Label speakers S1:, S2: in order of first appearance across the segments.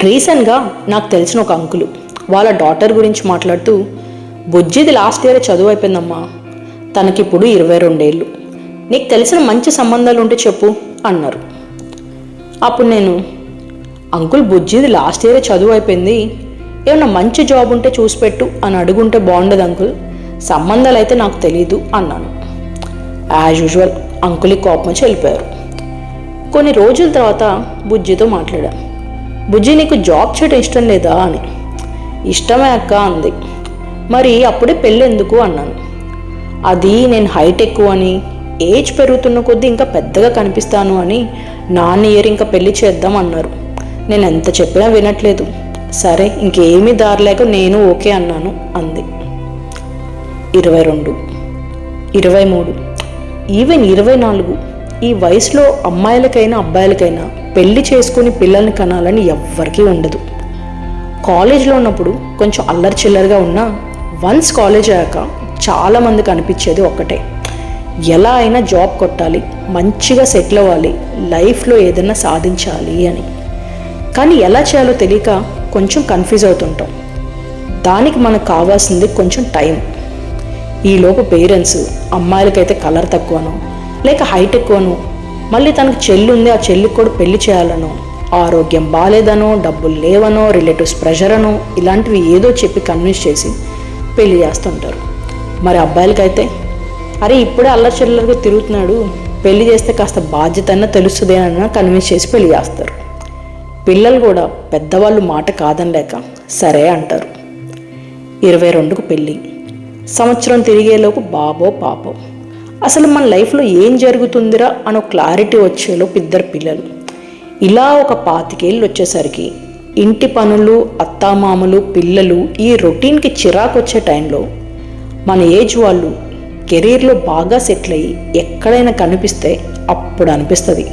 S1: రీసెంట్గా నాకు తెలిసిన ఒక అంకులు వాళ్ళ డాటర్ గురించి మాట్లాడుతూ, బుజ్జిది లాస్ట్ ఇయర్ చదువు అయిపోయిందమ్మా, తనకిప్పుడు 22 ఏళ్ళు, నీకు తెలిసిన మంచి సంబంధాలు ఉంటే చెప్పు అన్నారు. అప్పుడు నేను, అంకుల్ బుజ్జిది లాస్ట్ ఇయర్ చదువు అయిపోయింది, ఏమన్నా మంచి జాబ్ ఉంటే చూసి పెట్టు అని అడుగుంటే బాగుండదు అంకుల్, సంబంధాలు అయితే నాకు తెలీదు అన్నాను. యాజ్ యూజువల్ అంకుల్కి కోపం వచ్చి వెళ్ళిపోయారు. కొన్ని రోజుల తర్వాత బుజ్జితో మాట్లాడా. బుజ్జి, నీకు జాబ్ చేయడం ఇష్టం లేదా అని. ఇష్టమే అక్క అంది. మరి అప్పుడే పెళ్ళి ఎందుకు అన్నాను. అది నేను హైట్ ఎక్కువ అని, ఏజ్ పెరుగుతున్న కొద్దీ ఇంకా పెద్దగా కనిపిస్తాను అని నాన్న ఇయర్ ఇంకా పెళ్లి చేద్దాం అన్నారు. నేను ఎంత చెప్పినా వినట్లేదు. సరే ఇంకేమీ దారిలేక నేను ఓకే అన్నాను అంది. 22, 23, ఈవెన్ 24 ఈ వయసులో అమ్మాయిలకైనా అబ్బాయిలకైనా పెళ్లి చేసుకుని పిల్లల్ని కనాలని ఎవ్వరికీ ఉండదు. కాలేజ్లో ఉన్నప్పుడు కొంచెం అల్లరి చిల్లరగా ఉన్నా వన్స్ కాలేజ్ అయ్యాక చాలామందికి అనిపించేది ఒక్కటే, ఎలా అయినా జాబ్ కొట్టాలి, మంచిగా సెటిల్ అవ్వాలి, లైఫ్లో ఏదైనా సాధించాలి అని. కానీ ఎలా చేయాలో తెలియక కొంచెం కన్ఫ్యూజ్ అవుతుంటాం. దానికి మనకు కావాల్సింది కొంచెం టైం. ఈలోపు పేరెంట్స్ అమ్మాయిలకైతే కలర్ తక్కువనో లేక హైట్ ఎక్కువనో, మళ్ళీ తనకు చెల్లి ఉంది ఆ చెల్లికి కూడా పెళ్లి చేయాలనో, ఆరోగ్యం బాగాలేదనో, డబ్బులు లేవనో, రిలేటివ్స్ ప్రెషర్ అనో, ఇలాంటివి ఏదో చెప్పి కన్విన్స్ చేసి పెళ్లి చేస్తుంటారు. మరి అబ్బాయిలకైతే, అరే ఇప్పుడే అల్లరి చిల్లరగా తిరుగుతున్నాడు, పెళ్లి చేస్తే కాస్త బాధ్యత అన్నా తెలుస్తుంది అన్న కన్విన్స్ చేసి పెళ్లి చేస్తారు. పిల్లలు కూడా పెద్దవాళ్ళు మాట కాదనలేక సరే అంటారు. 22కు పెళ్ళి, సంవత్సరం తిరిగేలోపు బాబో పాపో, అసలు మన లైఫ్లో ఏం జరుగుతుందిరా అనో క్లారిటీ వచ్చేలోపు 2 పిల్లలు. ఇలా ఒక 25 ఏళ్ళు వచ్చేసరికి ఇంటి పనులు, అత్తామామలు, పిల్లలు, ఈ రొటీన్కి చిరాకు వచ్చే టైంలో మన ఏజ్ వాళ్ళు కెరీర్లో బాగా సెటిల్ అయ్యి ఎక్కడైనా కనిపిస్తే అప్పుడు అనిపిస్తుంది,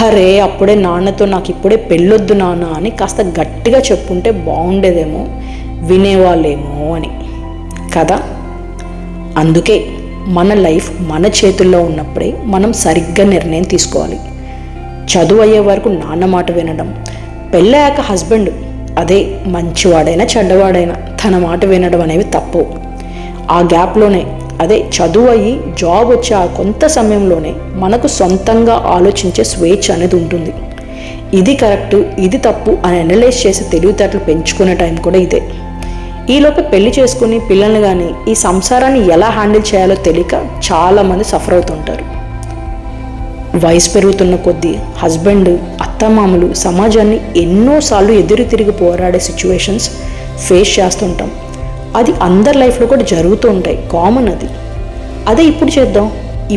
S1: అరే అప్పుడే నాన్నతో నాకు ఇప్పుడే పెళ్ళొద్దు నాన్న అని కాస్త గట్టిగా చెప్పుంటే బాగుండేదేమో, వినేవాళ్ళేమో అని కదా. అందుకే మన లైఫ్ మన చేతుల్లో ఉన్నప్పుడే మనం సరిగ్గా నిర్ణయం తీసుకోవాలి. చదువు అయ్యే వరకు నాన్న మాట వినడం, పెళ్ళయ్యాక హస్బెండ్ అదే మంచివాడైనా చెడ్డవాడైనా తన మాట వినడం అనేవి తప్పు. ఆ గ్యాప్లోనే అదే చదువు అయ్యి జాబ్ వచ్చే ఆ కొంత సమయంలోనే మనకు సొంతంగా ఆలోచించే స్వేచ్ఛ అనేది ఉంటుంది. ఇది కరెక్ట్, ఇది తప్పు అని అనలైజ్ చేసి తెలివితేటలు పెంచుకునే టైం కూడా ఇదే. ఈలోపు పెళ్లి చేసుకుని పిల్లల్ని కానీ ఈ సంసారాన్ని ఎలా హ్యాండిల్ చేయాలో తెలియక చాలామంది సఫర్ అవుతుంటారు. వయసు పెరుగుతున్న కొద్దీ హస్బెండ్, అత్తమామలు సమాజాన్ని ఎన్నోసార్లు ఎదురు తిరిగి పోరాడే సిచ్యువేషన్స్ ఫేస్ చేస్తుంటాం. అది అందరి లైఫ్లో కూడా జరుగుతూ ఉంటాయి, కామన్ అది. అదే ఇప్పుడు చేద్దాం.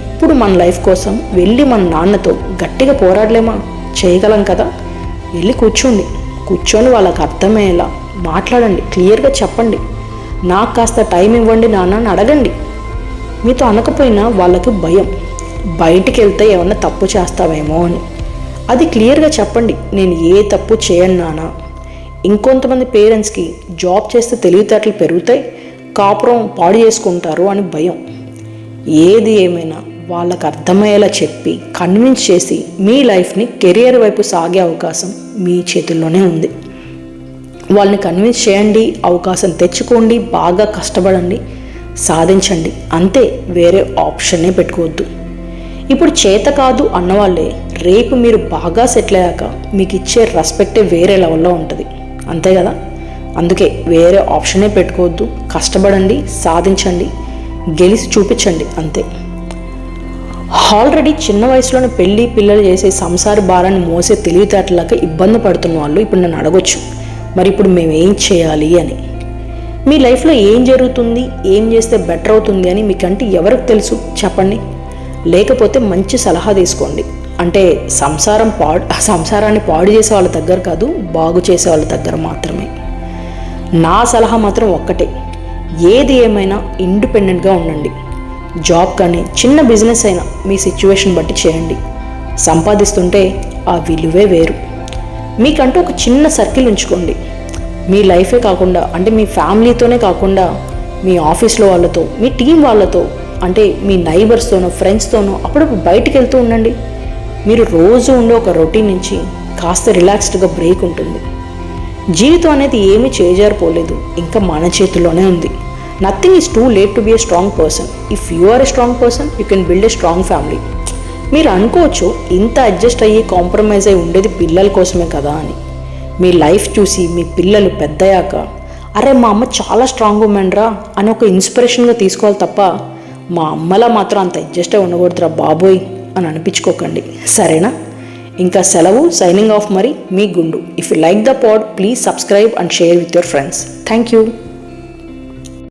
S1: ఇప్పుడు మన లైఫ్ కోసం వెళ్ళి మన నాన్నతో గట్టిగా పోరాడలేమా? చేయగలం కదా. వెళ్ళి కూర్చొని వాళ్ళకి అర్థమయ్యేలా మాట్లాడండి, క్లియర్గా చెప్పండి. నాకు కాస్త టైం ఇవ్వండి నాన్న అని అడగండి. మీతో అనకపోయినా వాళ్ళకి భయం, బయటికి వెళ్తే ఏమన్నా తప్పు చేస్తావేమో అని. అది క్లియర్గా చెప్పండి, నేను ఏ తప్పు చేయను నాన్న. ఇంకొంతమంది పేరెంట్స్కి జాబ్ చేస్తే తెలివితేటలు పెరుగుతాయి, కాపురం పాడు చేసుకుంటారు అని భయం. ఏది ఏమైనా వాళ్ళకు అర్థమయ్యేలా చెప్పి కన్విన్స్ చేసి మీ లైఫ్ని కెరియర్ వైపు సాగే అవకాశం మీ చేతుల్లోనే ఉంది. వాళ్ళని కన్విన్స్ చేయండి, అవకాశం తెచ్చుకోండి, బాగా కష్టపడండి, సాధించండి, అంతే. వేరే ఆప్షన్నే పెట్టుకోవద్దు. ఇప్పుడు చేత కాదు అన్నవాళ్ళే రేపు మీరు బాగా సెటిల్ అయ్యాక మీకు ఇచ్చే రెస్పెక్టే వేరే లెవెల్లో ఉంటుంది, అంతే కదా. అందుకే వేరే ఆప్షనే పెట్టుకోవద్దు. కష్టపడండి, సాధించండి, గెలిచి చూపించండి, అంతే. ఆల్రెడీ చిన్న వయసులోనే పెళ్ళి పిల్లలు చేసే సంసార భారాన్ని మోసే తెలివితేటలాగా ఇబ్బంది పడుతున్న వాళ్ళు ఇప్పుడు నన్ను అడగొచ్చు, మరి ఇప్పుడు మేము ఏం చేయాలి అని. మీ లైఫ్లో ఏం జరుగుతుంది, ఏం చేస్తే బెటర్ అవుతుంది అని మీకంటే ఎవరికి తెలుసు చెప్పండి. లేకపోతే మంచి సలహా తీసుకోండి. అంటే సంసారాన్ని పాడు చేసే వాళ్ళ దగ్గర కాదు, బాగు చేసే వాళ్ళ దగ్గర మాత్రమే. నా సలహా మాత్రం ఒక్కటే, ఏది ఏమైనా ఇండిపెండెంట్గా ఉండండి. జాబ్ కానీ చిన్న బిజినెస్ అయినా మీ సిచ్యువేషన్ బట్టి చేయండి. సంపాదిస్తుంటే ఆ విలువే వేరు. మీకంటూ ఒక చిన్న సర్కిల్ ఉంచుకోండి. మీ లైఫే కాకుండా, అంటే మీ ఫ్యామిలీతోనే కాకుండా, మీ ఆఫీస్లో వాళ్ళతో, మీ టీం వాళ్ళతో, అంటే మీ నైబర్స్తోనో ఫ్రెండ్స్తోనో అప్పుడప్పుడు బయటికి వెళ్తూ ఉండండి. మీరు రోజు ఉండే ఒక రొటీన్ నుంచి కాస్త రిలాక్స్డ్గా బ్రేక్ ఉంటుంది. జీవితం అనేది ఏమీ చేజారిపోలేదు, ఇంకా మన చేతుల్లోనే ఉంది. Nothing is too late to be a strong person. If you are a strong person you can build a strong family. మీరు అనుకోవచ్చు ఇంత అడ్జస్ట్ అయ్యి కాంప్రమైజ్ అయ్యి ఉండేది పిల్లల కోసమే కదా అని. మీ లైఫ్ చూసి మీ పిల్లలు పెద్దయ్యాక అరే మా అమ్మ చాలా స్ట్రాంగ్ ఉమెన్ రా అని ఒక ఇన్స్పిరేషన్గా తీసుకోవాలి తప్ప మా అమ్మలా మాత్రం అంత అడ్జస్ట్ అయి ఉండకూడదురా బాబోయ్ అని అనిపించుకోకండి, సరేనా? ఇంకా సెలవు, సైనింగ్ ఆఫ్. మరి మీ గుండు. If you like the pod please subscribe and share with your friends. Thank you.